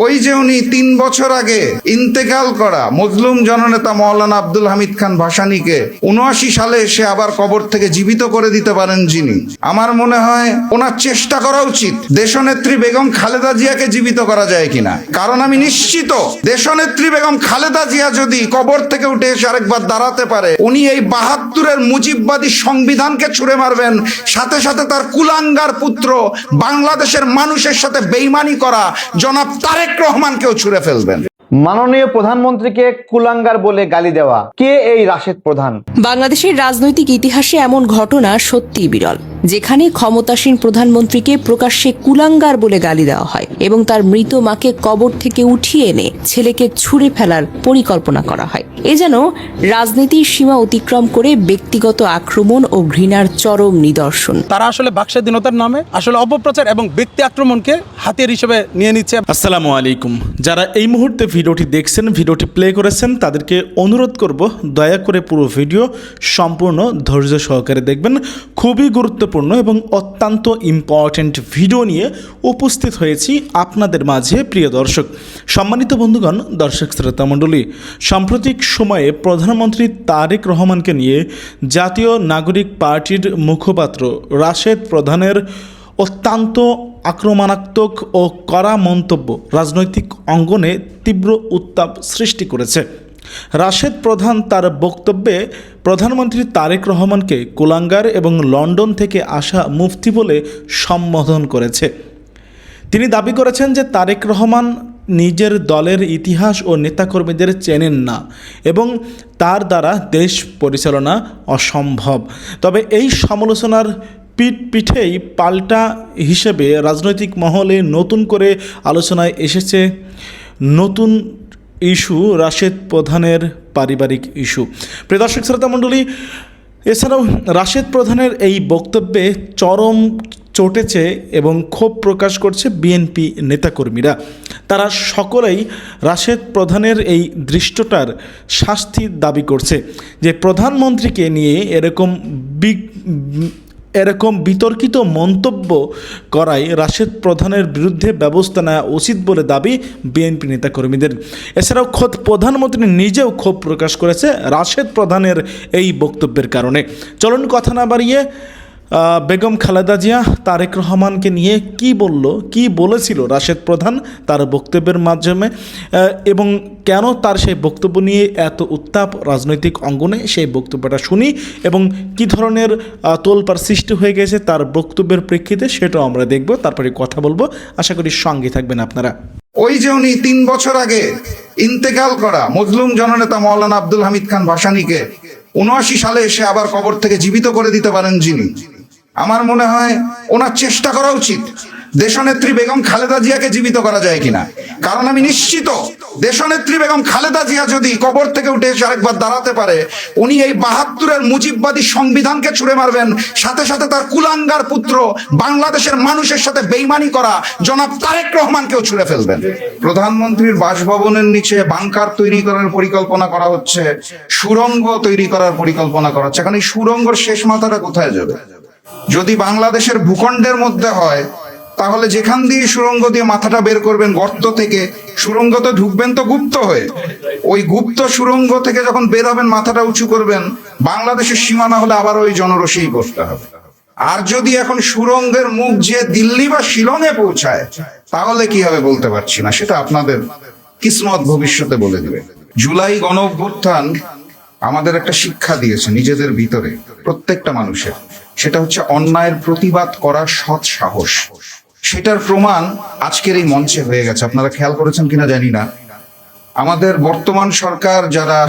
ওই যে উনি 3 বছর আগে ইন্তেকাল করা মজলুম জননেতা মাওলানা আব্দুল হামিদ খান ভাসানীকে 79 সালে এসে আবার কবর থেকে জীবিত করে দিতে পারেন যিনি, আমার মনে হয় ওনার চেষ্টা করা উচিত দেশনেত্রী বেগম খালেদা জিয়াকে জীবিত করা যায় কিনা। কারণ আমি নিশ্চিত দেশনেত্রী বেগম খালেদা জিয়া যদি কবর থেকে উঠে এসে আরেকবার দাঁড়াতে পারে, উনি এই 72-এর মুজিববাদী সংবিধানকে ছুঁড়ে মারবেন, সাথে সাথে তার কুলাঙ্গার পুত্র বাংলাদেশের মানুষের সাথে বেইমানি করা জনাব তারেক রহমানকেও ছুঁড়ে ফেলবেন। মাননীয় প্রধানমন্ত্রীকে কুলাঙ্গার বলে গালি দেওয়া, কে এই রাশেদ প্রধান? বাংলাদেশের রাজনৈতিক ইতিহাসে এমন ঘটনা সত্যিই বিরল, যেখানে ক্ষমতাসীন প্রধানমন্ত্রীকে প্রকাশ্যে কুলাঙ্গার বলে গালি দেওয়া হয় এবং তার মৃত মাকে কবর থেকে উঠিয়ে এনে ছেলেকে ছুঁড়ে ফেলার পরিকল্পনা করা হয়। এ যেন রাজনীতির সীমা অতিক্রম করে ব্যক্তিগত আক্রমণ ও ঘৃণার চরম নিদর্শন। তারা আসলে বাকস্বাধীনতার নামে আসলে অপপ্রচার এবং ব্যক্তি আক্রমণকে হাতিয়ার হিসেবে নিয়ে নিচ্ছে। আসসালামু আলাইকুম। যারা এই মুহূর্তে ভিডিওটি দেখছেন, ভিডিওটি প্লে করেছেন, তাদেরকে অনুরোধ করব দয়া করে পুরো ভিডিও সম্পূর্ণ ধৈর্য সহকারে দেখবেন। খুবই গুরুত্বপূর্ণ এবং অত্যন্ত ইম্পর্ট্যান্ট ভিডিও নিয়ে উপস্থিত হয়েছি আপনাদের মাঝে। প্রিয় দর্শক, সম্মানিত বন্ধুগণ, দর্শক শ্রোতা মণ্ডলী, সাম্প্রতিক সময়ে প্রধানমন্ত্রী তারেক রহমানকে নিয়ে জাতীয় নাগরিক পার্টির মুখপাত্র রাশেদ প্রধানের অত্যন্ত আক্রমণাত্মক ও কড়া মন্তব্য রাজনৈতিক অঙ্গনে তীব্র উত্তাপ সৃষ্টি করেছে। রাশেদ প্রধান তার বক্তব্যে প্রধানমন্ত্রী তারেক রহমানকে কুলাঙ্গার এবং লন্ডন থেকে আসা মুফতি বলে সম্বোধন করেছে। তিনি দাবি করেছেন যে তারেক রহমান নিজের দলের ইতিহাস ও নেতাকর্মীদের চেনেন না এবং তার দ্বারা দেশ পরিচালনা অসম্ভব। তবে এই সমালোচনার পিঠেই পাল্টা হিসেবে রাজনৈতিক মহলে নতুন করে আলোচনায় এসেছে নতুন ইস্যু, রাশেদ প্রধানের পারিবারিক ইস্যু। প্রিয় দর্শক শ্রোতা মণ্ডলী, এছাড়াও রাশেদ প্রধানের এই বক্তব্যে চরম চটেছে এবং ক্ষোভ প্রকাশ করছে বিএনপি নেতাকর্মীরা। তারা সকলেই রাশেদ প্রধানের এই দৃষ্টটার শাস্তির দাবি করছে যে প্রধানমন্ত্রীকে নিয়ে এরকম বিতর্কিত মন্তব্য করায় রাশেদ প্রধানের বিরুদ্ধে ব্যবস্থা নেওয়া উচিত বলে দাবি বিএনপি নেতাকর্মীদের। এছাড়াও খোদ প্রধানমন্ত্রী নিজেও ক্ষোভ প্রকাশ করেছে রাশেদ প্রধানের এই বক্তব্যের কারণে। চলুন কথা না বাড়িয়ে বেগম খালেদা জিয়া তারেক রহমানকে নিয়ে কি বলেছিল রাশেদ প্রধান তার বক্তব্যের মাধ্যমে, এবং কেন তার সেই বক্তব্য নিয়ে এত উত্তাপ রাজনৈতিক অঙ্গনে, সেই বক্তব্যটা শুনি এবং কি ধরনের তোলপাড় সৃষ্টি হয়ে গেছে তার বক্তব্যের প্রেক্ষিতে, সেটাও আমরা দেখব, তারপরে কথা বলবো। আশা করি সঙ্গে থাকবেন আপনারা। ওই যে উনি 3 বছর আগে ইন্তেকাল করা মজলুম জননেতা মাওলানা আব্দুল হামিদ খান ভাসানীকে 79 সালে এসে আবার কবর থেকে জীবিত করে দিতে পারেন যিনি, আমার মনে হয় ওনার চেষ্টা করা উচিত দেশনেত্রী বেগম খালেদা জিয়াকে জীবিত করা যায় কিনা। কারণ আমি নিশ্চিত দেশনেত্রী বেগম খালেদা জিয়া যদি কবর থেকে উঠে এসে আরেকবার দাঁড়াতে পারে, উনি এই 72-এর মুজিববাদী সংবিধানকে ছুঁড়ে মারবেন, সাথে সাথে তার কুলাঙ্গার পুত্র বাংলাদেশের মানুষের সাথে বেইমানি করা জনাব তারেক রহমানকেও ছুঁড়ে ফেলবেন। প্রধানমন্ত্রীর বাসভবনের নিচে বাংকার তৈরি করার পরিকল্পনা করা হচ্ছে, সুড়ঙ্গ তৈরি করার পরিকল্পনা করা হচ্ছে। এখন এই সুড়ঙ্গর শেষ মাথাটা কোথায় যাবে? যদি বাংলাদেশের ভূখণ্ডের মধ্যে হয়, তাহলে যেখান দিয়ে সুড়ঙ্গ দিয়ে মাথাটা বের করবেন গর্ত থেকে, সুড়ঙ্গ তো ঢুকবেন তো গুপ্ত হয়ে, ওই গুপ্ত সুড়ঙ্গ থেকে যখন বের হবেন মাথাটা উঁচু করবেন, বাংলাদেশের সীমানা হলে আবার ওই জনরসেই করতে হবে। আর যদি এখন সুড়ঙ্গের মুখ যে দিল্লি বা শিলংয়ে পৌঁছায়, তাহলে কি হবে বলতে পারছি না, সেটা আপনাদের কিসমত ভবিষ্যতে বলে দিবে। জুলাই গণ অভ্যুত্থান আমাদের একটা শিক্ষা দিয়েছে নিজেদের ভিতরে, প্রত্যেকটা মানুষের, সেটা হচ্ছে অন্যায়ের প্রতিবাদ করার সৎ সাহস। সেটার প্রমাণ আজকের এই মঞ্চে হয়ে গেছে। আপনারা খেয়াল করেছেন কিনা জানি না, আমাদের বর্তমান সরকার যারা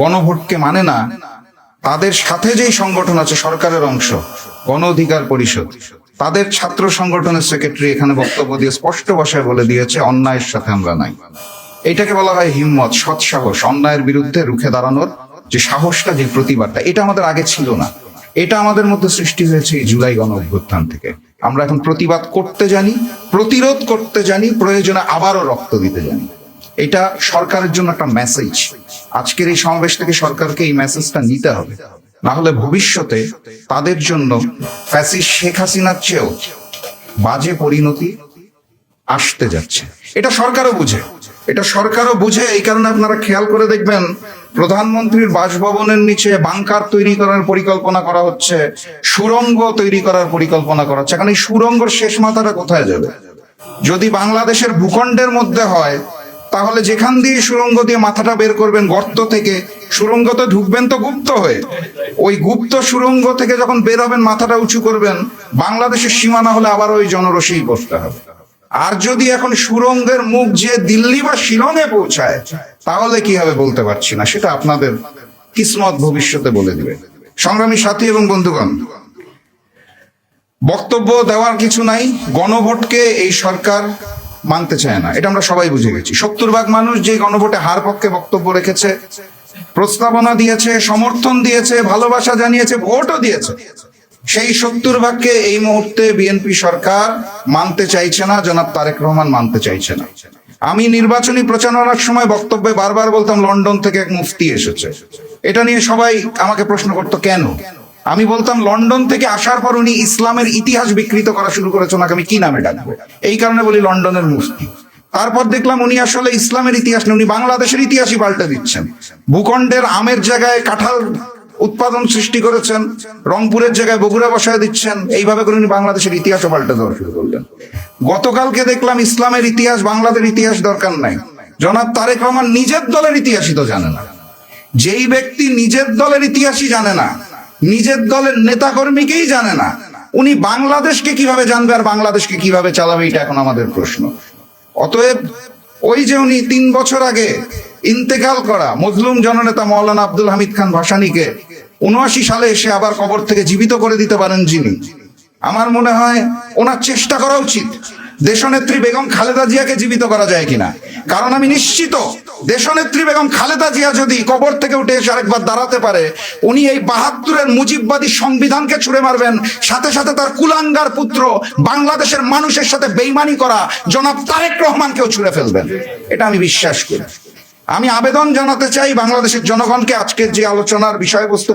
গণভোটকে মানে না, তাদের সাথে যেই সংগঠন আছে সরকারের অংশ, গণ অধিকার পরিষদ, তাদের ছাত্র সংগঠনের সেক্রেটারি এখানে বক্তব্য দিয়ে স্পষ্ট ভাষায় বলে দিয়েছে অন্যায়ের সাথে আমরা নাই। এটাকে বলা হয় হিম্মত, সৎ সাহস, অন্যায়ের বিরুদ্ধে রুখে দাঁড়ানোর যে সাহসটা, যে প্রতিবাদটা, এটা আমাদের আগে ছিল না। এটা আমাদের মধ্যে সৃষ্টি হয়েছে এই জুলাই গণ অভ্যুত্থান থেকে। আমরা এখন প্রতিবাদ করতে জানি, প্রতিরোধ করতে জানি, প্রয়োজনে আবারও রক্ত দিতে জানি। এটা সরকারের জন্য একটা মেসেজ। আজকের এই সমাবেশ থেকে সরকারকে এই মেসেজটা নিতে হবে, না হলে ভবিষ্যতে তাদের জন্য ফ্যাসিস্ট শেখ হাসিনার চেয়েও বাজে পরিণতি আসতে যাচ্ছে। এটা সরকারও বুঝে, এই কারণে আপনারা খেয়াল করে দেখবেন প্রধানমন্ত্রীর বাসভবনের নিচে বাংকার তৈরি করার পরিকল্পনা করা হচ্ছে, সুড়ঙ্গ তৈরি করার পরিকল্পনা করা হচ্ছে। এখন এই সুড়ঙ্গের শেষ মাথাটা কোথায় যাবে? যদি বাংলাদেশের ভূখণ্ডের মধ্যে হয় তাহলে যেখান দিয়ে সুড়ঙ্গ দিয়ে মাথাটা বের করবেন গর্ত থেকে, সুড়ঙ্গতে ঢুকবেন তো গুপ্ত হয়ে, ওই গুপ্ত সুড়ঙ্গ থেকে যখন বের হবেন মাথাটা উঁচু করবেন, বাংলাদেশের সীমানা হলে আবার ওই জনরসেই বসতে হবে। আর যদি এখন সুড়ঙ্গের মুখ যে দিল্লি বা শিলংয়ে পৌঁছায় তাহলে কি হবে বলতে পারছি না, সেটা আপনাদের কিসমত ভবিষ্যতে বলে দিবে। সংগ্রামী সাথী এবং বন্ধুগণ, বক্তব্য দেওয়ার কিছু নাই। গণভোটকে এই সরকার মানতে চায় না, এটা আমরা সবাই বুঝে গেছি। 70% মানুষ যে গণভোটে হার পক্ষে বক্তব্য রেখেছে, প্রস্তাবনা দিয়েছে, সমর্থন দিয়েছে, ভালোবাসা জানিয়েছে, ভোটও দিয়েছে, সেই 70%কে এই মুহূর্তে বিএনপি সরকার মানতে চাইছে না, জনাব তারেক রহমান মানতে চাইছে না। আমি নির্বাচনী প্রচারণার সময় বক্তব্যে বারবার বলতাম লন্ডন থেকে এক মুফতি এসেছে। এটা নিয়ে সবাই আমাকে প্রশ্ন করতো কেন। আমি বলতাম লন্ডন থেকে আসার পর উনি ইসলামের ইতিহাস বিকৃত করা শুরু করেছে, ওনাকে আমি কি নামে ডাকবো, এই কারণে বলি লন্ডনের মুফতি। তারপর দেখলাম উনি আসলে ইসলামের ইতিহাস নেই, উনি বাংলাদেশের ইতিহাসই পাল্টে দিচ্ছেন। ভূখণ্ডের আমের জায়গায় কাঁঠাল উৎপাদন সৃষ্টি করেছেন, রংপুরের জায়গায় বগুড়া বসায় দিচ্ছেন, এইভাবে করে উনি বাংলাদেশের ইতিহাসও পাল্টে দেওয়া শুরু করলেন। গতকালকে দেখলাম ইসলামের ইতিহাস, বাংলাদেশের ইতিহাস দরকার নাই, জনাব তারেক রহমান নিজের দলের ইতিহাসই তো জানে না। যেই ব্যক্তি নিজের দলের ইতিহাসই জানে না, নিজের দলের নেতাকর্মীকেই জানে না, উনি বাংলাদেশকে কিভাবে জানবে আর বাংলাদেশকে কিভাবে চালাবে, এটা এখন আমাদের প্রশ্ন। অতএব ওই যে উনি 3 বছর আগে ইন্তেকাল করা মজলুম জননেতা মৌলানা আব্দুল হামিদ খান ভাসানীকে 79 সালে এসে আবার কবর থেকে জীবিত করে দিতে পারেন যিনি, আমার মনে হয় ওনার চেষ্টা করা উচিত দেশনেত্রী বেগম খালেদা জিয়াকে জীবিত করা যায় কিনা। কারণ আমি নিশ্চিত দেশনেত্রী বেগম খালেদা জিয়া যদি কবর থেকে উঠে এসে আরেকবার দাঁড়াতে পারে, উনি এই 72-এর মুজিববাদী সংবিধানকে ছুড়ে মারবেন, সাথে সাথে তার কুলাঙ্গার পুত্র বাংলাদেশের মানুষের সাথে বেইমানি করা জনাব তারেক রহমানকেও ছুড়ে ফেলবেন, এটা আমি বিশ্বাস করি। আমি আবেদন জানাতে চাই বাংলাদেশের জনগণকে, আজকের যে আলোচনার বিষয়বস্তু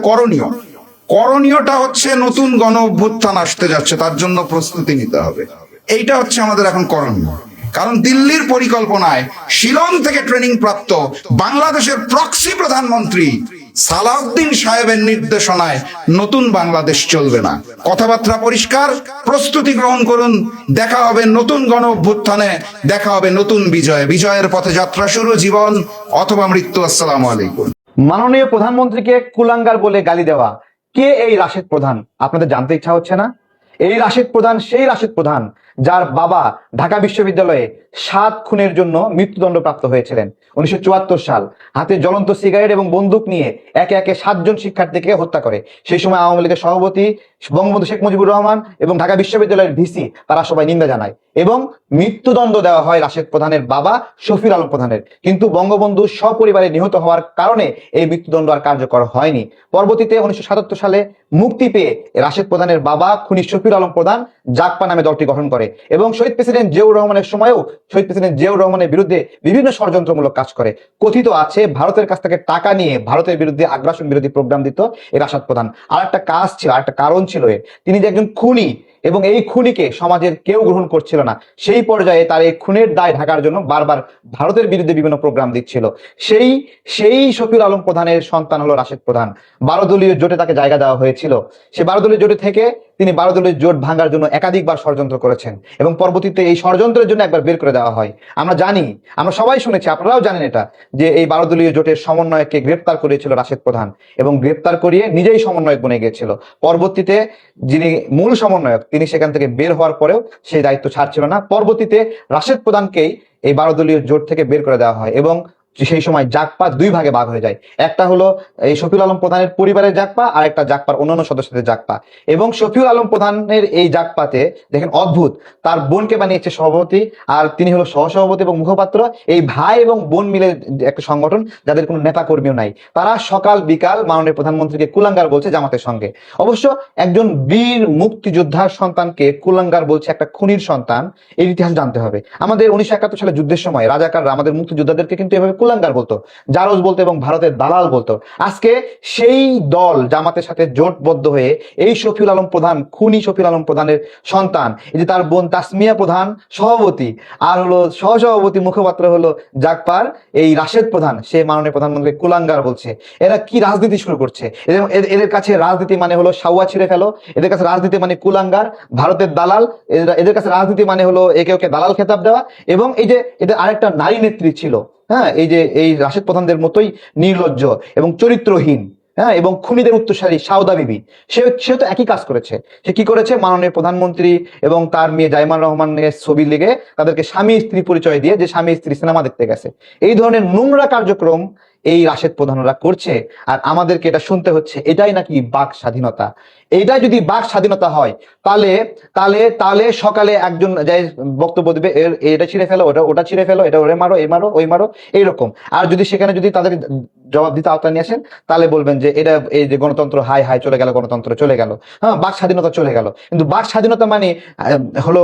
করণীয়টা হচ্ছে নতুন গণ অভ্যুত্থান আসতে যাচ্ছে, তার জন্য প্রস্তুতি নিতে হবে। এইটা হচ্ছে আমাদের এখন করণীয়। কারণ দিল্লির পরিকল্পনায় শিলং থেকে ট্রেনিং প্রাপ্ত বাংলাদেশের প্রক্সি প্রধানমন্ত্রী সালাউদ্দিন সাহেবের নির্দেশনায় নতুন বাংলাদেশ চলবে না। কথাবার্তা পরিষ্কার, প্রস্তুতি গ্রহণ করুন। দেখা হবে নতুন গণ অভ্যুত্থানে, দেখা হবে নতুন বিজয়ে। বিজয়ের পথে যাত্রা শুরু, জীবন অথবা মৃত্যু। আসসালামু আলাইকুম। মাননীয় প্রধানমন্ত্রীকে কুলাঙ্গার বলে গালি দেওয়া, কে এই রাশেদ প্রধান? আপনাদের জানতে ইচ্ছা হচ্ছে না? এই রাশেদ প্রধান সেই রাশেদ প্রধান যার বাবা ঢাকা বিশ্ববিদ্যালয়ে 7 খুনের জন্য মৃত্যুদণ্ড প্রাপ্ত হয়েছিলেন 1974 সাল। হাতে জ্বলন্ত সিগারেট এবং বন্দুক নিয়ে একে একে 7 জন শিক্ষার্থীকে হত্যা করে। সেই সময় আওয়ামী লীগের সভাপতি বঙ্গবন্ধু শেখ মুজিবুর রহমান এবং ঢাকা বিশ্ববিদ্যালয়ের ভিসি তারা সবাই নিন্দা জানায় এবং মৃত্যুদণ্ড দেওয়া হয় রাশেদ প্রধানের বাবা শফিউল আলম প্রধানের। কিন্তু বঙ্গবন্ধু সপরিবারে নিহত হওয়ার কারণে এই মৃত্যুদণ্ড আর কার্যকর হয়নি। পরবর্তীতে 1977 সালে মুক্তি পেয়ে রাশেদ প্রধানের বাবা খুনি শফিউল আলম প্রধান জাগপা নামে দলটি গঠন করে এবং শহীদ প্রেসিডেন্ট জিয়াউর রহমানের সময়েও শহীদ প্রেসিডেন্ট জিয়াউর রহমানের বিরুদ্ধে বিভিন্ন ষড়যন্ত্রমূলক কাজ করে। কথিত আছে ভারতের কাছ থেকে টাকা নিয়ে ভারতের বিরুদ্ধে আগ্রাসন বিরোধী প্রোগ্রাম দিত এই রাশেদ প্রধান। আর একটা কাজ ছিল, আর একটা কারণ ছিল এর, তিনি যে একজন খুনি এবং এই খুনিকে সমাজের কেউ গ্রহণ করছিল না। সেই পর্যায়ে তার এই খুনের দায় ঢাকার জন্য বারবার ভারতের বিরুদ্ধে বিভিন্ন প্রোগ্রাম দিচ্ছিল। সেই শফিউল আলম প্রধানের সন্তান হলো রাশেদ প্রধান। 12 দলীয় জোটে তাকে জায়গা দেওয়া হয়েছিল। সে 12 দলীয় জোটে থেকে তিনি 12 দলীয় জোট ভাঙার জন্য একাধিকবার ষড়যন্ত্র করেছেন এবং পরবর্তীতে এই ষড়যন্ত্রের জন্য একবার বের করে দেওয়া হয়। আমরা জানি, আমরা সবাই শুনেছি, আপনারাও জানেন এটা, যে এই 12 দলীয় জোটের সমন্বয়ককে গ্রেপ্তার করেছিল রাশেদ প্রধান এবং গ্রেপ্তার করিয়ে নিজেই সমন্বয়ক বনে গিয়েছিল। পরবর্তীতে যিনি মূল সমন্বয়ক তিনি সেখান থেকে বের হওয়ার পরেও সেই দায়িত্ব ছাড়ছিল না। পরবর্তীতে রাশেদ প্রধানকেই এই 12 দলীয় জোট থেকে বের করে দেওয়া হয় এবং সেই সময় জাগপা 2 ভাগে ভাগ হয়ে যায়। একটা হলো এই শফিউল আলম প্রধানের পরিবারের জাগপা, আর একটা জাগপার অন্যান্য সদস্যদের জাগপা। এবং শফিউল আলম প্রধানের এই জাগপাতে দেখেন অদ্ভুত, তার বোনকে বানিয়েছে সভাপতি আর তিনি হলো সহসভাপতি এবং মুখপাত্র। এই ভাই এবং বোন মিলে একটা সংগঠন যাদের কোনো নেতা কর্মীও নাই। তারা সকাল বিকাল মাননীয় প্রধানমন্ত্রীকে কুলাঙ্গার বলছে জামাতের সঙ্গে। অবশ্য একজন বীর মুক্তিযোদ্ধার সন্তানকে কুলাঙ্গার বলছে একটা খুনির সন্তান, এর ইতিহাস জানতে হবে। আমাদের 1971 সালে যুদ্ধের সময় রাজাকাররা আমাদের মুক্তিযোদ্ধাদেরকে কিন্তু এভাবে কুলাঙ্গার বলতো, জারজ বলতো এবং ভারতের দালাল বলতো। আজকে সেই দল জামাতের সাথে জোটবদ্ধ হয়ে এই শফিউল আলম প্রধান, খুনি শফিউল আলম প্রধানের সন্তান, এই যে তার বোন তাসমিয়া প্রধান সভাপতি, আর হলো সহসভাপতি মুখপাত্র হলো জাগপার এই রাশেদ প্রধান, সে মাননীয় প্রধানমন্ত্রী কুলাঙ্গার বলছে। এরা কি রাজনীতি শুরু করছে? এদের কাছে রাজনীতি মানে হলো সাউয়া ছিঁড়ে ফেলো, এদের কাছে রাজনীতি মানে কুলাঙ্গার, ভারতের দালাল, এদের কাছে রাজনীতি মানে হলো একে ওকে দালাল খেতাব দেওয়া। এবং এই যে এদের আরেকটা নারী নেত্রী ছিল, হ্যাঁ, এই যে এই রাশেদ প্রধানদের মতোই নির্লজ্জ এবং চরিত্রহীন, হ্যাঁ, এবং খুনিদের উত্তরসারী সাউদা বিবি, সে তো একই কাজ করেছে। সে কি করেছে? মাননীয় প্রধানমন্ত্রী এবং তার মেয়ে জাইমান রহমানের ছবি লেগে তাদেরকে স্বামী স্ত্রী পরিচয় দিয়ে যে স্বামী স্ত্রী সিনেমা দেখতে গেছে, এই ধরনের নোংরা কার্যক্রম এই রাশেদ প্রধানরা করছে। আর আমাদেরকে এটা শুনতে হচ্ছে এটাই নাকি বাক স্বাধীনতা। এইটাই যদি বাক স্বাধীনতা হয় তাহলে তাহলে তাহলে সকালে একজন যাই বক্তব্য দেবে, এটা ছিঁড়ে ফেলো, ওটা ছিঁড়ে ফেলো, এটা ওরে মারো, এই মারো, ওই মারো, এইরকম। আর যদি সেখানে যদি তাদের জবাব দিতে আওতায় নিয়ে আসেন তাহলে বলবেন যে এটা এই যে গণতন্ত্র হাই হাই চলে গেল, গণতন্ত্র চলে গেল, হ্যাঁ, বাক স্বাধীনতা চলে গেল। কিন্তু বাক স্বাধীনতা মানে হলো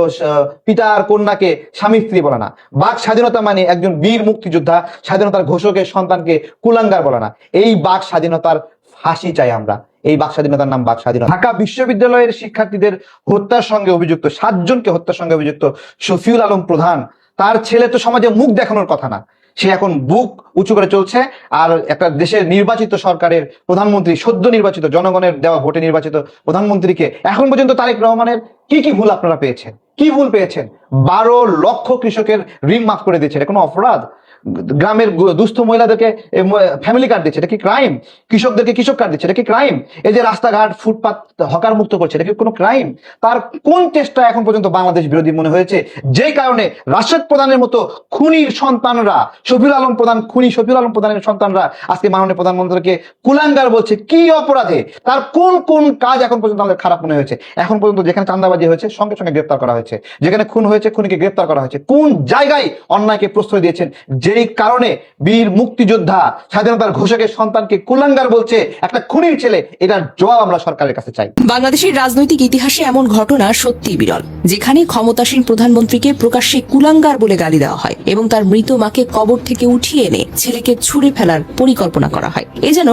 পিতা আর কন্যাকে স্বামী স্ত্রী বলা না। বাক স্বাধীনতা মানে একজন বীর মুক্তিযোদ্ধা স্বাধীনতার ঘোষকের সন্তানকে কুলাঙ্গার বলা না। এই বাক স্বাধীনতার ফাঁসি চাই আমরা। এই বাক স্বাধীনতার নাম বাক স্বাধীনতা। ঢাকা বিশ্ববিদ্যালয়ের শিক্ষার্থীদের হত্যার সঙ্গে অভিযুক্ত, 7 জনকে হত্যার সঙ্গে অভিযুক্ত শফিউল আলম প্রধান, তার ছেলে তো সমাজে মুখ দেখানোর কথা না, সে এখন বুক উঁচু করে চলছে। আর একটা দেশের নির্বাচিত সরকারের প্রধানমন্ত্রী, সদ্য নির্বাচিত, জনগণের দেওয়া ভোটে নির্বাচিত প্রধানমন্ত্রীকে এখন পর্যন্ত তারেক রহমানের কি কি ভুল আপনারা পেয়েছেন? কি ভুল পেয়েছেন? 12 লক্ষ কৃষকের ঋণ মাফ করে দিয়েছেন, এটা কোনো অপরাধ? গ্রামের দুস্থ মহিলাদেরকে ফ্যামিলি কার্ড দিচ্ছে, এটা কি ক্রাইম? কৃষকদেরকে কৃষক কার্ড দিচ্ছে, এটা কি ক্রাইম? এই যে রাস্তাঘাট ফুটপাত হকার মুক্ত করছে, এটা কি কোনো ক্রাইম? তার কোন চেষ্টা এখন পর্যন্ত বাংলাদেশ বিরোধী মনে হয়েছে, যে কারণে রাশেদ প্রধানের মতো খুনির সন্তানরা, শফিউল আলম প্রধান, খুনি শফিউল আলম প্রধানের সন্তানরা আজকে মাননীয় প্রধানমন্ত্রীকে কুলাঙ্গার বলছে? কি অপরাধে? তার কোন কোন কাজ এখন পর্যন্ত আমাদের খারাপ মনে হয়েছে? এখন পর্যন্ত যেখানে চাঁদাবাজি হয়েছে সঙ্গে সঙ্গে গ্রেপ্তার করা হয়েছে, যেখানে খুন হয়েছে খুনিকে গ্রেপ্তার করা হয়েছে। কোন জায়গায় অন্যায়কে প্রশ্রয় দিয়েছেন, যেই কারণে বীর মুক্তিযোদ্ধা স্বাধীনতার ঘোষকের সন্তানকে কুলাঙ্গার বলছে একটা খুনির ছেলে? এটার জবাব আমরা সরকারের কাছে চাই। বাংলাদেশের রাজনৈতিক ইতিহাসে এমন ঘটনা সত্যিই বিরল, যেখানে ক্ষমতাসীন প্রধানমন্ত্রীকে প্রকাশ্যে কুলাঙ্গার বলে গালি দেওয়া হয় এবং তার মৃত মাকে কবর থেকে উঠিয়ে এনে ছেলেকে ছুঁড়ে ফেলার পরিকল্পনা করা হয়। এ যেন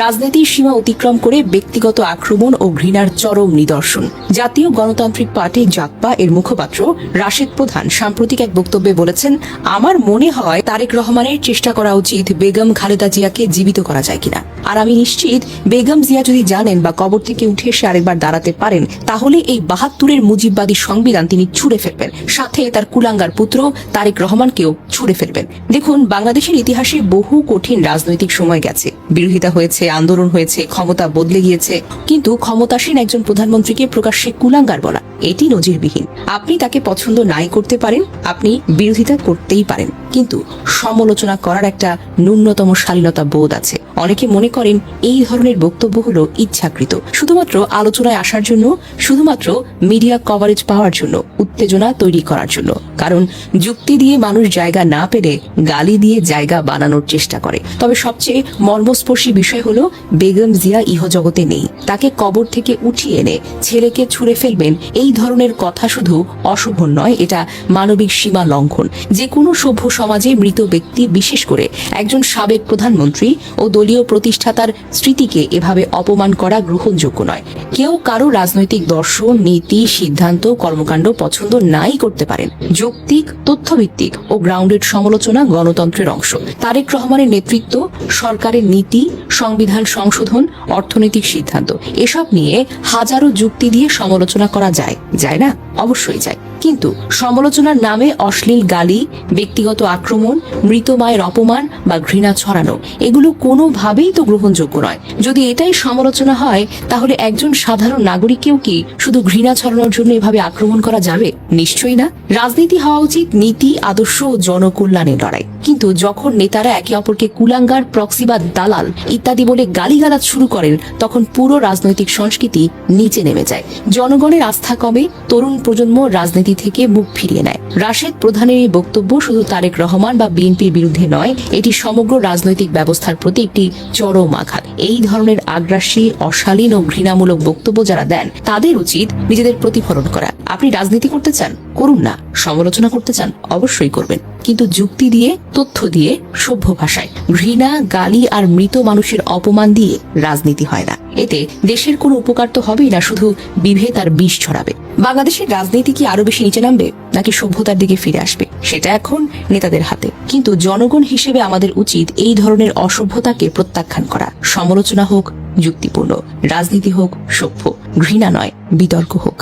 রাজনীতির সীমা অতিক্রম করে ব্যক্তিগত আক্রমণ ও ঘৃণার চরম নিদর্শন। জাতীয় গণতান্ত্রিক পার্টি জাগপা এর মুখপাত্র রাশেদ প্রধান সাম্প্রতিক এক বক্তব্যে বলেছেন, আমার মনে হয় তারেক রহমানের চেষ্টা করা উচিত বেগম খালেদা জিয়াকে জীবিত করা যায় কিনা। আর আমি নিশ্চিত বেগম জিয়া যদি জানেন বা কবর থেকে উঠে এসে আরেকবার দাঁড়াতে পারেন, তাহলে এই 72-এর মুজিববাদী সংবিধান তিনি ছুঁড়ে ফেলবেন, সাথে তার কুলাঙ্গার পুত্র তারেক রহমানকেও ছুঁড়ে ফেলবেন। দেখুন, বাংলাদেশের ইতিহাসে বহু কঠিন রাজনৈতিক সময় গেছে, বিরোধিতা হয়েছে, আন্দোলন হয়েছে, ক্ষমতা বদলে গিয়েছে, কিন্তু ক্ষমতাসীন একজন প্রধানমন্ত্রীকে প্রকাশ্যে কুলাঙ্গার বলা এটি নজিরবিহীন। আপনি তাকে পছন্দ নাই করতে পারেন, আপনি বিরোধিতা করতেই পারেন, কিন্তু সমালোচনা করার একটা ন্যূনতম শালীনতা বোধ আছে। অনেকে মনে করেন এই ধরনের বক্তব্য হলো ইচ্ছাকৃত, শুধুমাত্র আলোচনায় আসার জন্য, শুধুমাত্র মিডিয়া কভারেজ পাওয়ার জন্য, উত্তেজনা তৈরি করার জন্য। কারণ যুক্তি দিয়ে মানুষ জায়গা না পেলে গালি দিয়ে জায়গা বানানোর চেষ্টা করে। তবে সবচেয়ে মর্মস্পর্শী বিষয় হলো বেগম জিয়া ইহজগতে নেই, তাকে কবর থেকে উঠিয়ে এনে ছেলেকে ছুঁড়ে ফেলবেন, এই ধরনের কথা শুধু অশোভন নয়, এটা মানবিক সীমা লঙ্ঘন। যে কোনো সভ্য সমাজে মৃত ব্যক্তি, বিশেষ করে একজন সাবেক প্রধানমন্ত্রী ও দলীয় প্রতিষ্ঠাতার স্মৃতিকে এভাবে অপমান করা গ্রহণযোগ্য নয়। কেউ কারো রাজনৈতিক দর্শন, নীতি, সিদ্ধান্ত, কর্মকাণ্ড পছন্দ নাই করতে পারেন। যৌক্তিক, তথ্যভিত্তিক ও গ্রাউন্ডেড সমালোচনা গণতন্ত্রের অংশ। তারেক রহমানের নেতৃত্ব, সরকারের নীতি, সংবিধান সংশোধন, অর্থনৈতিক সিদ্ধান্ত, এসব নিয়ে হাজারো যুক্তি দিয়ে সমালোচনা করা যায়, যায় না? অবশ্যই যায়। কিন্তু সমালোচনার নামে অশ্লীল গালি, ব্যক্তিগত আক্রমণ, মৃত মায়ের অপমান বা ঘৃণা ছড়ানো, এগুলো কোনোভাবেই তো গ্রহণযোগ্য নয়। যদি এটাই সমালোচনা হয়, তাহলে একজন সাধারণ নাগরিককেও কি শুধু ঘৃণা ছড়ানোর জন্য এভাবে আক্রমণ করা যাবে? নিশ্চয়ই না। রাজনীতি হওয়া উচিত নীতি, আদর্শ ও জনকল্যাণের লড়াই। কিন্তু যখন নেতারা একে অপরকে কুলাঙ্গার, প্রক্সি বা দালাল ইত্যাদি বলে গালিগালাজ শুরু করেন, তখন পুরো রাজনৈতিক সংস্কৃতি নিচে নেমে যায়। জনগণের আস্থা কমে, তরুণ প্রজন্ম রাজনীতি থেকে মুখ ফিরিয়ে নেয়। রাশেদ প্রধানের এই বক্তব্য শুধু তারেক রহমান বা বিএনপির বিরুদ্ধে নয়, এটি সমগ্র রাজনৈতিক ব্যবস্থার প্রতি একটি চরম আঘাত। এই ধরনের আগ্রাসী, অশালীন ও ঘৃণামূলক বক্তব্য যারা দেন, তাদের উচিত নিজেদের প্রতিফলন করা। আপনি রাজনীতি করতে চান, করুন না। সমালোচনা করতে চান, অবশ্যই করবেন। কিন্তু যুক্তি দিয়ে, তথ্য দিয়ে, সভ্য ভাষায়। ঘৃণা, গালি আর মৃত মানুষের অপমান দিয়ে রাজনীতি হয় না। এতে দেশের কোনো উপকার তো হবেই না, শুধু বিভেদ আর বিষ ছড়াবে। বাংলাদেশের রাজনীতি কি আরো বেশি নিচে নামবে, নাকি সভ্যতার দিকে ফিরে আসবে, সেটা এখন নেতাদের হাতে। কিন্তু জনগণ হিসেবে আমাদের উচিত এই ধরনের অসভ্যতাকে প্রত্যাখ্যান করা। সমালোচনা হোক যুক্তিপূর্ণ, রাজনীতি হোক সভ্য, ঘৃণা নয়, বিতর্ক হোক।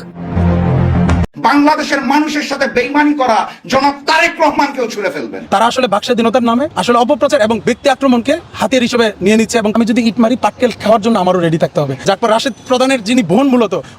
বাংলাদেশের মানুষের সাথে বেইমানি করা জনাব তারেক রহমানকেও ছুঁড়ে ফেলবেন। তারা আসলে বাকস্বাধীনতার নামে আসলে অপপ্রচার এবং ব্যক্তি আক্রমণকে হাতিয়ার হিসেবে নিয়ে নিচ্ছে, এবং আমি যদি ইট মারি পাটকেল খাওয়ার জন্য আমারও রেডি থাকতে হবে। জাকপা রাশেদ প্রধানের যিনি বোন,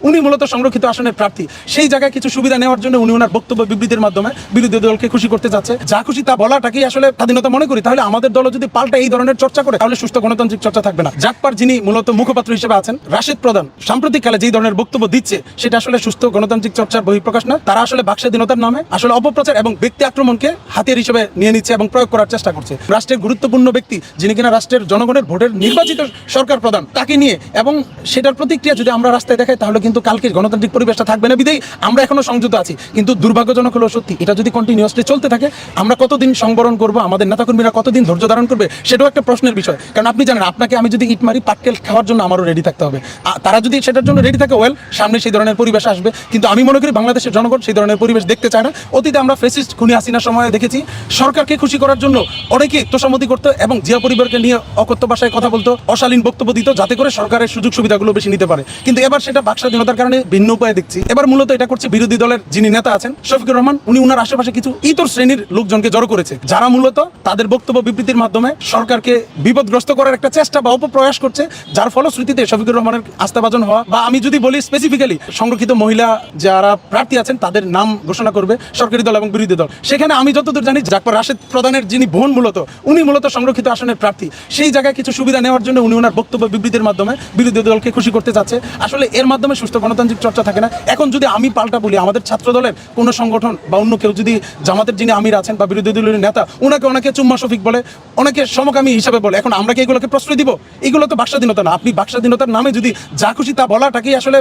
উনি মূলত সংরক্ষিত আসনের প্রার্থী। সেই জায়গায় কিছু সুবিধা নেওয়ার জন্য উনি ওনার বক্তব্য বিবৃতির মাধ্যমে বিরোধী দলকে খুশি করতে যাচ্ছে। যা খুশি তা বলাটাকেই আসলে স্বাধীনতা মনে করি, তাহলে আমাদের দল যদি পাল্টা এই ধরনের চর্চা করে, তাহলে সুস্থ গণতান্ত্রিক চর্চা থাকবে না। জাকপার যিনি মূলত মুখপাত্র হিসেবে আছেন রাশেদ প্রধান, সাম্প্রতিককালে যেই ধরনের বক্তব্য দিচ্ছে সেটা আসলে সুস্থ গণতান্ত্রিক চর্চার বহিঃপ্রকাশ না। তারা আসলে বাকস্বাধীনতার নামে আসলে অপপ্রচার এবং ব্যক্তি আক্রমণকে হাতিয়ার হিসেবে নিয়ে নিচ্ছে এবং প্রয়োগ করার চেষ্টা করছে। রাষ্ট্রের গুরুত্বপূর্ণ ব্যক্তি, যিনি কিনা রাষ্ট্রের জনগণের ভোটের নির্বাচিত সরকার প্রধান, তাকে নিয়ে এবং সেটার প্রতিক্রিয়া যদি আমরা রাস্তায় দেখাই, তাহলে কিন্তু কালকে গণতান্ত্রিক পরিবেশটা থাকবে না। বিধায় আমরা এখনো সংযত আছি, কিন্তু দুর্ভাগ্যজনক হলো সত্যি, এটা যদি কন্টিনিউয়াসলি চলতে থাকে, আমরা কতদিন সংবরণ করবো, আমাদের নেতাকর্মীরা কতদিন ধৈর্য ধারণ করবে, সেটাও একটা প্রশ্নের বিষয়। কারণ আপনি জানেন, আপনাকে আমি যদি ইট মারি পাটকেল খাওয়ার জন্য আমারও রেডি থাকতে হবে। তারা যদি সেটার জন্য রেডি থাকে, ওয়েল, সামনে সেই ধরনের পরিবেশ আসবে। কিন্তু আমি মনে করি বাংলাদেশের জনগণ সেই ধরনের পরিবেশ দেখতে চায় না। অতীতে আমরা ফ্যাসিস্ট খুনি হাসিনার সময় দেখেছি, সরকারকে খুশি করার জন্য অনেকে তোষামতি করতো এবং জিয়া পরিবারকে নিয়ে অকথ্য ভাষায় কথা বলতো, অশালীন বক্তব্য দিত, যাতে করে সরকারের সুযোগ সুবিধাগুলো বেশি নিতে পারে। কিন্তু এবার সেটা বাকস্বাধীনতার কারণে ভিন্ন উপায়ে দেখছি। এবার মূলত এটা করছে বিরোধী দলের যিনি নেতা আছেন শফিকুর রহমান, উনি ওনার আশেপাশে কিছু ইতর শ্রেণীর লোকজনকে জড়ো করেছে, যারা মূলত তাদের বক্তব্য বিবৃতির মাধ্যমে সরকারকে বিপদগ্রস্ত করার একটা চেষ্টা বা অপপ্রয়াস করছে, যার ফলশ্রুতিতে শফিকুর রহমানের আস্থাভাজন হওয়া, বা আমি যদি বলি স্পেসিফিক্যালি সংরক্ষিত মহিলা যারা প্রার্থী আছেন তাদের নাম ঘোষণা করবে সরকারি দল এবং বিরোধী দল। সেখানে আমি যতদূর জানি, জাকপা রাশেদ প্রধানের যিনি বোন, উনি মূলত সংরক্ষিত আসনের প্রার্থী। সেই জায়গায় কিছু সুবিধা নেওয়ার জন্য উনি ওনার বক্তব্য বিবৃতির মাধ্যমে বিরোধী দলকে খুশি করতে চাচ্ছে। আসলে এর মাধ্যমে সুস্থ গণতান্ত্রিক চর্চা থাকে না। এখন যদি আমি পাল্টা বলি, আমাদের ছাত্র দলের কোনো সংগঠন বা অন্য কেউ যদি জামাতের যিনি আমির আছেন বা বিরোধী দলের নেতা, ওনাকে অনেকে চুম্মা শফিক বলে, অনেকে সমকামী হিসাবে বলে, এখন আমরা কি এগুলোকে প্রশ্রয় দিব? এগুলো তো বাকস্বাধীনতা না। আপনি বাকস্বাধীনতার নামে যদি যা খুশি তা বলাটাকেই আসলে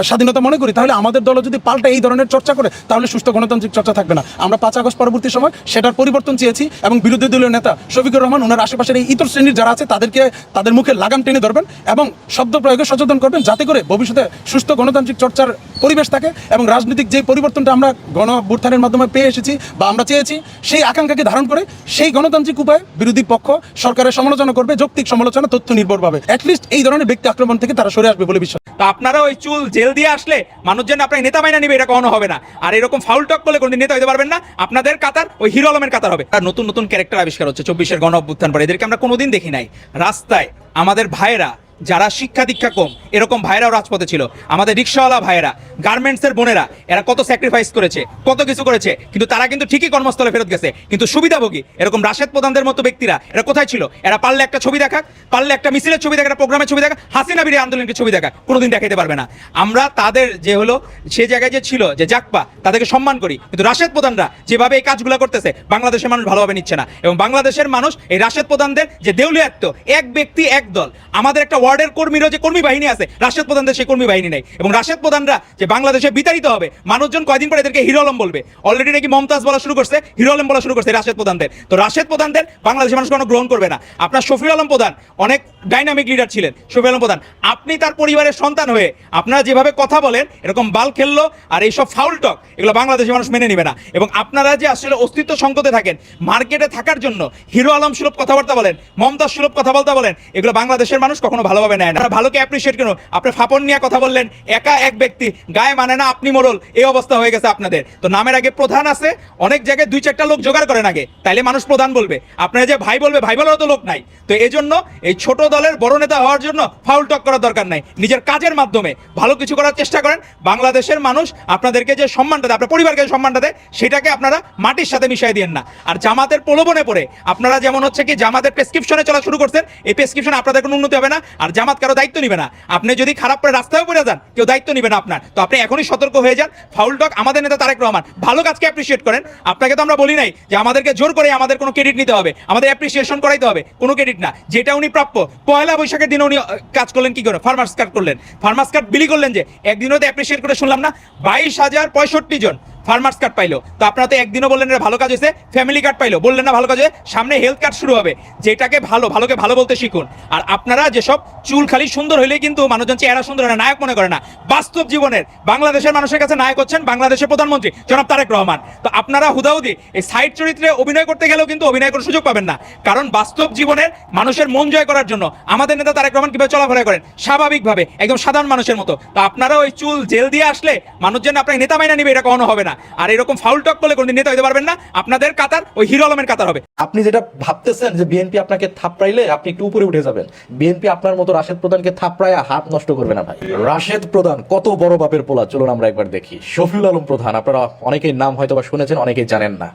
স্বাধীনতা মনে করি, তাহলে আমাদের দল যদি পাল্টা এই ধরনের চর্চা করে, তাহলে সুস্থ গণতান্ত্রিক চর্চা থাকবে না। আমরা 5 আগস্ট পরবর্তী সময় সেটার পরিবর্তন চেয়েছি, এবং বিরোধী দলীয় নেতা শফিকুর রহমান ওনার আশেপাশের এই ইতর শ্রেণীর যারা আছে তাদেরকে তাদের মুখে লাগাম টেনে ধরবেন এবং শব্দ প্রয়োগে সচেতন করবেন, যাতে করে ভবিষ্যতে সুস্থ গণতান্ত্রিক চর্চার পরিবেশ থাকে এবং রাজনৈতিক যে পরিবর্তনটা আমরা গণঅভ্যুত্থানের মাধ্যমে পেয়ে এসেছি বা আমরা চেয়েছি, সেই আকাঙ্ক্ষাকে ধারণ করে সেই গণতান্ত্রিক উপায়ে বিরোধী পক্ষ সরকারের সমালোচনা করবে, যৌক্তিক সমালোচনা, তথ্য নির্ভরভাবে। অ্যাটলিস্ট এই ধরনের ব্যক্তি আক্রমণ থেকে তারা সরে আসবে বলে বিশ্বাস। তা আপনারা ওই চুল জেল দিয়ে আসলে মানুষজন আপনাকে নেতা মাইনা নিবে, এটা কখনো হবে না। আর এরকম ফাউল টক করলে কোনদিন নেতা হতে পারবেন না। আপনাদের কাতার ওই হিরো আলমের কাতার হবে। আর নতুন নতুন ক্যারেক্টার আবিষ্কার হচ্ছে 24-এর গণ অভ্যুত্থান পরে, এদেরকে আমরা কোনোদিন দেখি নাই। রাস্তায় আমাদের ভাইয়েরা যারা শিক্ষা দীক্ষা কম, এরকম ভাইরাও রাজপথে ছিল। আমাদের রিক্সাওয়ালা ভাইয়েরা, গার্মেন্টসের বোনেরা, এরা কত স্যাক্রিফাইস করেছে, কত কিছু করেছে, কিন্তু তারা কিন্তু ঠিকই কর্মস্থলে ফেরত গেছে। কিন্তু সুবিধাভোগী এরকম রাশেদ প্রধানদের মতো ব্যক্তিরা এরা কোথায় ছিল? এরা পারলে একটা ছবি দেখাক, পারলে একটা মিছিলের ছবি দেখা, একটা প্রোগ্রামের ছবি দেখা, হাসিনা বিরোধী আন্দোলনকে ছবি দেখা, কোনোদিন দেখাতে পারবে না। আমরা তাদের যে হলো সে জায়গায় যে ছিল যে জাকপা, তাদেরকে সম্মান করি, কিন্তু রাশেদ প্রধানরা যেভাবে এই কাজগুলো করতেছে বাংলাদেশের মানুষ ভালোভাবে নিচ্ছে না। এবং বাংলাদেশের মানুষ এই রাশেদ প্রধানদের যে দেউলিয়াত্ব, এক ব্যক্তি এক দল, আমাদের একটা ওয়ার্ডের কর্মীরা যে কর্মী বাহিনী আছে, রাশেদ প্রধানদের সেই কর্মী বাহিনী নেই। এবং রাশেদ প্রধানরা যে বাংলাদেশে বিতাড়িত হবে, মানুষজন কয়দিন পরে এদেরকে হিরো আলম বলবে। অলরেডি নাকি মমতাজ বলা শুরু করছে, হিরো আলম বলা শুরু করছে রাশেদ প্রধানদের। তো রাশেদ প্রধানদের বাংলাদেশের মানুষ কোনো গ্রহণ করবে না। আপনার শফিউল আলম প্রধান অনেক ডাইনামিক লিডার ছিলেন। শফিউল আলম প্রধান, আপনি তার পরিবারের সন্তান হয়ে আপনারা যেভাবে কথা বলেন, এরকম বাল খেললো আর এইসব ফাউল টক, এগুলো বাংলাদেশের মানুষ মেনে নেবে না। এবং আপনারা যে আসলে অস্তিত্ব সংকটে থাকেন, মার্কেটে থাকার জন্য হিরো আলম সুলভ কথাবার্তা বলেন, মমতাজ সুলভ কথাবার্তা বলেন, এগুলো বাংলাদেশের মানুষ কখনো ভালোভাবে নেয় না। ভালোকে অ্যাপ্রিশিয়েট কেন? আপনি ফাপন নিয়ে কথা বললেন, একা এক ব্যক্তি, গায়ে মানে না আপনি মোড়ল, এই অবস্থা হয়ে গেছে আপনাদের। তো নামের আগে প্রধান আছে, অনেক জায়গায় 2-4টা লোক জোগাড় করেন আগে, তাইলে মানুষ প্রধান বলবে। আপনারা যে ভাই বলবে, ভাই বলারও তো লোক নাই। তো এই জন্য এই ছোট দলের বড় নেতা হওয়ার জন্য ফাউল টক করার দরকার নাই। নিজের কাজের মাধ্যমে ভালো কিছু করার চেষ্টা করেন। বাংলাদেশের মানুষ আপনাদেরকে যে সম্মানটা দেয়, আপনার পরিবারকে যে সম্মানটা দেয়, সেটাকে আপনারা মাটির সাথে মিশিয়ে দিয়েন না। আর জামাতের প্রলোভনে পড়ে আপনারা যেমন হচ্ছে কি জামাতের প্রেসক্রিপশনে চলা শুরু করছেন, এই প্রেসক্রিপশনে আপনাদের কোনো উন্নতি হবে না। আর জামাত কারো দায়িত্ব নিবে না। আপনি যদি খারাপ করে রাস্তায় পড়ে যান, কেউ দায়িত্ব নিবে না আপনার। তো আপনি এখনই সতর্ক হয়ে যান। ফাউল টক, আমাদের নেতা তারেক রহমান ভালো কাজকে অ্যাপ্রিশিয়েট করেন। আপনাকে তো আমরা বলি নাই যে আমাদেরকে জোর করে আমাদের কোনো ক্রেডিট নিতে হবে, আমাদের অ্যাপ্রিসিয়েশন করাইতে হবে, কোনো ক্রেডিট না। যেটা উনি প্রাপ্য, পয়লা বৈশাখের দিনে উনি কাজ করলেন কি করে? ফার্মার্স কার্ড করলেন, ফার্মার্স কার্ড বিলি করলেন, যে একদিনও তো অ্যাপ্রিসিয়েট করে শুনলাম না। 22,065 জন ফার্মার্স কার্ড পাইলো, তো আপনারা তো একদিনও বললেন এটা ভালো কাজ হয়েছে, ফ্যামিলি কার্ড পাইলো বললেন না ভালো কাজ হয়েছে, সামনে হেলথ কার্ড শুরু হবে, যেটাকে ভালোকে ভালো বলতে শিখুন। আর আপনারা যেসব চুল খালি সুন্দর হইলেই কিন্তু মানুষজন চেহারা সুন্দর হয় না, নায়ক মনে করে না। বাস্তব জীবনের বাংলাদেশের মানুষের কাছে নায়ক হচ্ছেন বাংলাদেশের প্রধানমন্ত্রী জনাব তারেক রহমান। তো আপনারা হুদাহুদি এই সাইড চরিত্রে অভিনয় করতে গেলেও কিন্তু অভিনয় করার সুযোগ পাবেন না, কারণ বাস্তব জীবনের মানুষের মন জয় করার জন্য আমাদের নেতা তারেক রহমান কিভাবে চলাফেরা করেন স্বাভাবিকভাবে একদম সাধারণ মানুষের মতো। তো আপনারা ওই চুল জেল দিয়ে আসলে মানুষজন আপনাকে নেতা মাইনা নিবে, এটা কখনো হবে না। আর এরকম ফাউল টক করলে কোনদিন নেতা হতে পারবেন না, আপনাদের কাতার ওই হিরো আলমের কাতার হবে। আপনি যেটা ভাবতেছেন যে বিএনপি আপনাকে থাপড়াইলে আপনি একটু উপরে উঠে যাবেন, বিএনপি আপনার মতো রাশেদ প্রধানকে থাপড়াইয়া হাত নষ্ট করবে না ভাই। রাশেদ প্রধান কত বড় বাপের পোলা, চলুন আমরা একবার দেখি। শফিউল আলম প্রধান, আপনারা অনেকেই নাম হয়তো বা শুনেছেন, অনেকেই জানেন না।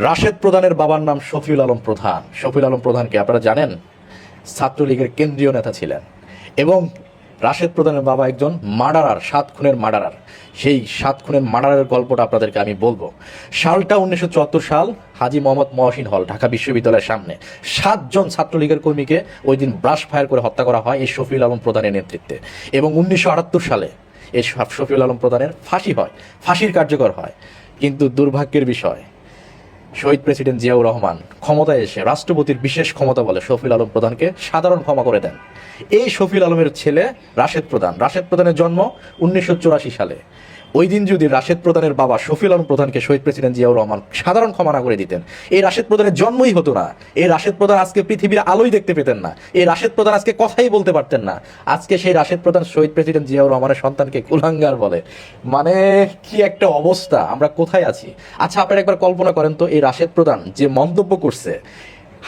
রাশেদ প্রধানের বাবার নাম শফিউল আলম প্রধান। শফিউল আলম প্রধানকে আপনারা জানেন ছাত্রলীগের কেন্দ্রীয় নেতা ছিলেন, এবং রাশেদ প্রধানের বাবা একজন মার্ডারার, 7 খুনের মার্ডারার। সেই 7 খুনের মার্ডারের গল্পটা আপনাদেরকে আমি বলবো। সালটা 1974 সাল, হাজী মোহাম্মদ মহসিন হল, ঢাকা বিশ্ববিদ্যালয়ের সামনে 7 জন ছাত্রলীগের কর্মীকে ওই দিন ব্রাশ ফায়ার করে হত্যা করা হয় এই শফিউল আলম প্রধানের নেতৃত্বে। এবং 1978 সালে এই শফিউল আলম প্রধানের ফাঁসি হয়, ফাঁসির কার্যকর হয়। কিন্তু দুর্ভাগ্যের বিষয়, শহীদ প্রেসিডেন্ট জিয়াউর রহমান ক্ষমতায় এসে রাষ্ট্রপতির বিশেষ ক্ষমতা বলে শফিউল আলম প্রধানকে সাধারণ ক্ষমা করে দেন। এই শফিউল আলমের ছেলে রাশেদ প্রধান, রাশেদ প্রধানের জন্ম 1984 সালে। ওই দিন যদি রাশেদ প্রধানের বাবা শফিউল আলম প্রধানকে শহীদ প্রেসিডেন্ট জিয়াউর রহমান সাধারণ ক্ষমা না করে দিতেন, এই রাশেদ প্রধানের জন্মই হতো না। এই রাশেদ প্রধান আজকে পৃথিবীর আলোই দেখতে পেতেন না। এই রাশেদ প্রধান আজকে কথাই বলতে পারতেন না। আজকে সেই রাশেদ প্রধান শহীদ প্রেসিডেন্ট জিয়াউর রহমানের সন্তানকে কুলাঙ্গার বলে। মানে কি একটা অবস্থা, আমরা কোথায় আছি? আচ্ছা, আপনারা একবার কল্পনা করেন তো, এই রাশেদ প্রধান যে মন্তব্য করছে,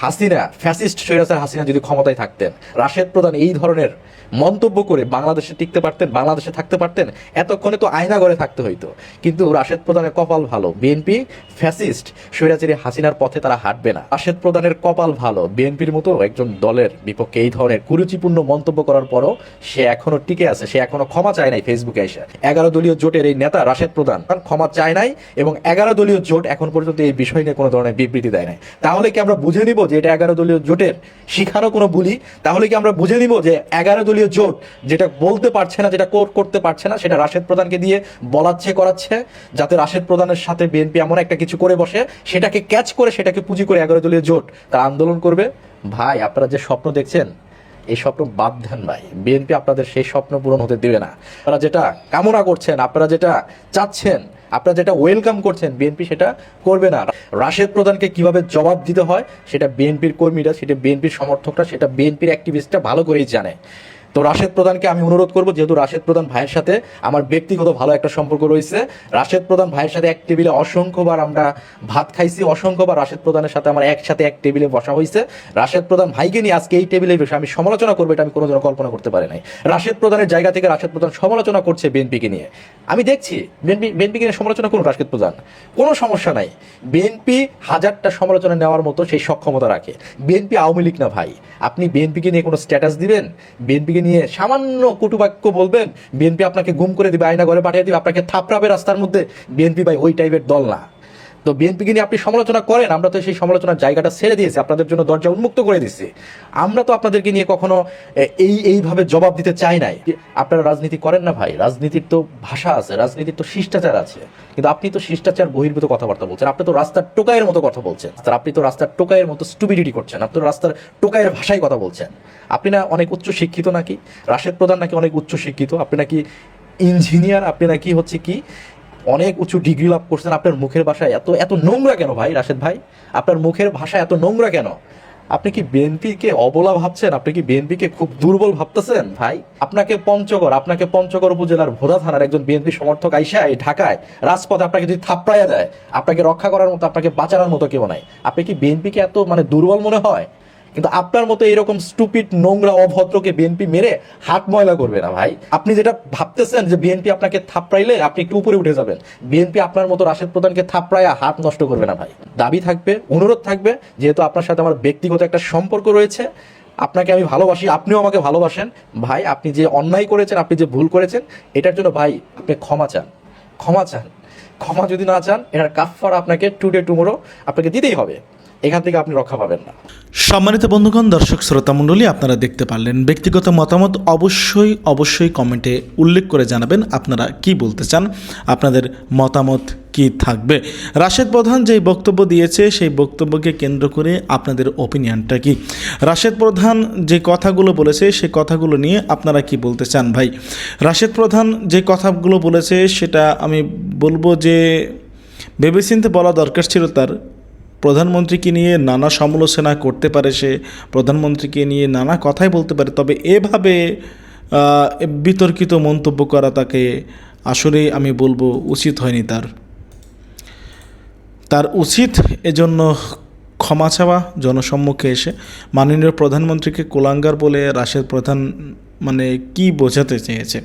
হাসিনা, ফ্যাসিস্ট স্বৈরাচার হাসিনা যদি ক্ষমতায় থাকতেন, রাশেদ প্রধান এই ধরনের মন্তব্য করে বাংলাদেশে টিকতে পারতেন, বাংলাদেশে থাকতে পারতেন? এতক্ষণে তো আয়না ঘরে থাকতে হইতো। কিন্তু রাশেদ প্রধানের কপাল ভালো, বিএনপি ফ্যাসিস্ট স্বৈরাচারী হাসিনার পথে তারা হাঁটবে না। রাশেদ প্রধানের কপাল ভালো, বিএনপির মতো একজন দলের বিপক্ষে এই ধরনের কুরুচিপূর্ণ মন্তব্য করার পরও সে এখনো টিকে আছে, সে এখনো ক্ষমা চায় নাই। ফেসবুকে এসে 11 দলীয় জোটের এই নেতা রাশেদ প্রধান ক্ষমা চায় নাই, এবং 11 দলীয় জোট এখন পর্যন্ত এই বিষয় নিয়ে কোনো ধরনের বিবৃতি দেয় নাই। তাহলে কি আমরা বুঝে নিব যে এটা 11 দলীয় জোটের শিখানো কোনো বুলি? তাহলে কি আমরা বুঝে নিব যে 11 দলীয় জোট যেটা বলতে পারছে না, যেটা করতে পারছে না, সেটা রাশেদ প্রধানকে দিয়ে বলাচ্ছে, করাচ্ছে, যাতে রাশেদ প্রধানের সাথে বিএনপি এমন একটা কিছু করে বসে, সেটাকে ক্যাচ করে, সেটাকে পুঁজি করে 11 দলীয় জোট তারা আন্দোলন করবে? ভাই, আপনারা যে স্বপ্ন দেখছেন, এই স্বপ্ন বাদ দেন ভাই। বিএনপি আপনাদের সেই স্বপ্ন পূরণ হতে দেবে না। আপনারা যেটা কামনা করছেন, আপনারা যেটা চাচ্ছেন, আপনারা যেটা ওয়েলকাম করছেন, বিএনপি সেটা করবে না। রাশেদ প্রধানকে কিভাবে জবাব দিতে হয় সেটা বিএনপির কর্মীরা, সেটা বিএনপির সমর্থকরা, সেটা বিএনপির অ্যাক্টিভিস্টরা ভালো করেই জানে। তো রাশেদ প্রধানকে আমি অনুরোধ করবো, যেহেতু রাশেদ প্রধান ভাইয়ের সাথে আমার ব্যক্তিগত ভালো একটা সম্পর্ক রয়েছে, রাশেদ প্রধান ভাইয়ের সাথে এক টেবিলে অসংখ্যবার আমরা ভাত খাইছি, অসংখ্যবার রাশেদ প্রধানের সাথে আমার একসাথে এক টেবিলে বসা হয়েছে। রাশেদ প্রধান ভাইকে নিয়ে আজকে এই টেবিলের বিষয়ে আমি সমালোচনা করবো, এটা আমি কোনোদিনও কল্পনা করতে পারি নাই। রাশেদ প্রধানের জায়গা থেকে রাশেদ প্রধান সমালোচনা করছে বিএনপিকে নিয়ে, আমি দেখছি। বিএনপিকে নিয়ে সমালোচনা করুন রাশেদ প্রধান, কোনো সমস্যা নাই। বিএনপি 1000টা সমালোচনা নেওয়ার মতো সেই সক্ষমতা রাখে। বিএনপি আওয়ামী লীগ না ভাই। আপনি বিএনপিকে নিয়ে কোনো স্ট্যাটাস দিবেন, বিএনপিকে নিয়ে সামান্য কটুবাক্য বলবেন, বিএনপি আপনাকে গুম করে দিবে, আয়না ঘরে পাঠিয়ে দিবে, আপনাকে থাপড়াবে রাস্তার মধ্যে। বিএনপি ভাই ওই টাইপের দল না। তো বিএনপিকে নিয়ে আপনি সমালোচনা করেন, আমরা তো সেই সমালোচনার জায়গাটা ছেড়ে দিয়েছি, আপনাদের জন্য দরজা উন্মুক্ত করে দিচ্ছি। আমরা তো আপনাদেরকে নিয়ে কখনো এইভাবে জবাব দিতে চাই নাই। আপনারা রাজনীতি করেন না ভাই, রাজনীতির তো ভাষা আছে, রাজনীতির তো শিষ্টাচার আছে, কিন্তু আপনি তো শিষ্টাচার বহির্ভূত কথাবার্তা বলছেন। আপনি তো রাস্তার টোকাইয়ের মতো কথা বলছেন, আপনি তো রাস্তার টোকাইয়ের মতো স্টুপিডিটি করছেন, আপনি তো রাস্তার টোকাইয়ের ভাষায় কথা বলছেন। আপনি না অনেক উচ্চ শিক্ষিত নাকি? রাশেদ প্রধান নাকি অনেক উচ্চ শিক্ষিত? আপনি নাকি ইঞ্জিনিয়ার? আপনি নাকি হচ্ছে কি অনেক উঁচু ডিগ্রি লাভ করছেন? আপনার মুখের ভাষা এত নোংরা কেন ভাই? রাশেদ ভাই, আপনার মুখের ভাষা এত নোংরা কেন? আপনি কি বিএনপিকে অবলা ভাবছেন? আপনি কি বিএনপিকে খুব দুর্বল ভাবতেছেন ভাই? আপনাকে পঞ্চগড় উপজেলার ভোলা থানার একজন বিএনপি সমর্থক আইসা এই ঢাকায় রাজপথে আপনাকে যদি থাপড়াইয়া দেয়, আপনাকে রক্ষা করার মতো, আপনাকে বাঁচানোর মতো কেউ নাই। আপনি কি বিএনপিকে এত দুর্বল মনে হয়? কিন্তু আপনার মতো এরকম স্টুপিড, নোংরা, অভদ্রকে বিএনপি মেরে হাত ময়লা করবে না ভাই। আপনি যেটা ভাবতেছেন যে বিএনপি আপনাকে থাপড়াইলে আপনি একটু উপরে উঠে যাবেন, বিএনপি আপনার মতো রাশেদ প্রধানকে থাপড়াইয়া হাত নষ্ট করবে না ভাই। দাবি থাকবে, অনুরোধ থাকবে, যেহেতু আপনার সাথে আমার ব্যক্তিগত একটা সম্পর্ক রয়েছে, আপনাকে আমি ভালোবাসি, আপনিও আমাকে ভালোবাসেন ভাই। আপনি যে অন্যায় করেছেন, আপনি যে ভুল করেছেন, এটার জন্য ভাই আপনি ক্ষমা চান। ক্ষমা যদি না চান, এটার কাফারা আপনাকে টুডে টুমোরো আপনাকে দিতেই হবে। এখান থেকে আপনি রক্ষা পাবেন না। সম্মানিত বন্ধুগণ, দর্শক শ্রোতা মণ্ডলী, আপনারা দেখতে পারলেন। ব্যক্তিগত মতামত অবশ্যই কমেন্টে উল্লেখ করে জানাবেন আপনারা কি বলতে চান, আপনাদের মতামত কি থাকবে। রাশেদ প্রধান যেই বক্তব্য দিয়েছে সেই বক্তব্যকে কেন্দ্র করে আপনাদের ওপিনিয়নটা কি? রাশেদ প্রধান যে কথাগুলো বলেছে সেই কথাগুলো নিয়ে আপনারা কি বলতে চান ভাই? রাশেদ প্রধান যে কথাগুলো বলেছে সেটা আমি বলবো যে ভেবেচিন্তে বলা দরকার ছিল তার। প্রধানমন্ত্রীকে নিয়ে নানা সমালোচনা করতে পারে সে, প্রধানমন্ত্রীকে নিয়ে নানা কথাই বলতে পারে, তবে এভাবে বিতর্কিত মন্তব্য করা তাকে আসলেই আমি বলবো উচিত হয়নি। তার উচিত এজন্য ক্ষমা চাওয়া জনসম্মুখে এসে। মাননীয় প্রধানমন্ত্রীকে কুলাঙ্গার বলে রাশেদ প্রধান মানে কি বোঝাতে চেয়েছে,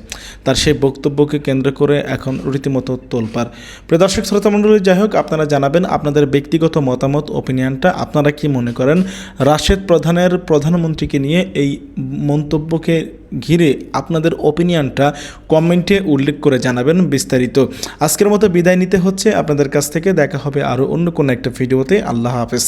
তার সেই বক্তব্যকে কেন্দ্র করে এখন রীতিমতো তোলপাড়। প্রিয় দর্শক শ্রোতা মণ্ডলী, যাই হোক, আপনারা জানাবেন আপনাদের ব্যক্তিগত মতামত, ওপিনিয়নটা। আপনারা কি মনে করেন রাশেদ প্রধানের প্রধানমন্ত্রীকে নিয়ে এই মন্তব্যকে ঘিরে আপনাদের ওপিনিয়নটা কমেন্টে উল্লেখ করে জানাবেন বিস্তারিত। আজকের মতো বিদায় নিতে হচ্ছে আপনাদের কাছ থেকে। দেখা হবে আরও অন্য কোনো একটা ভিডিওতে। আল্লাহ হাফেজ।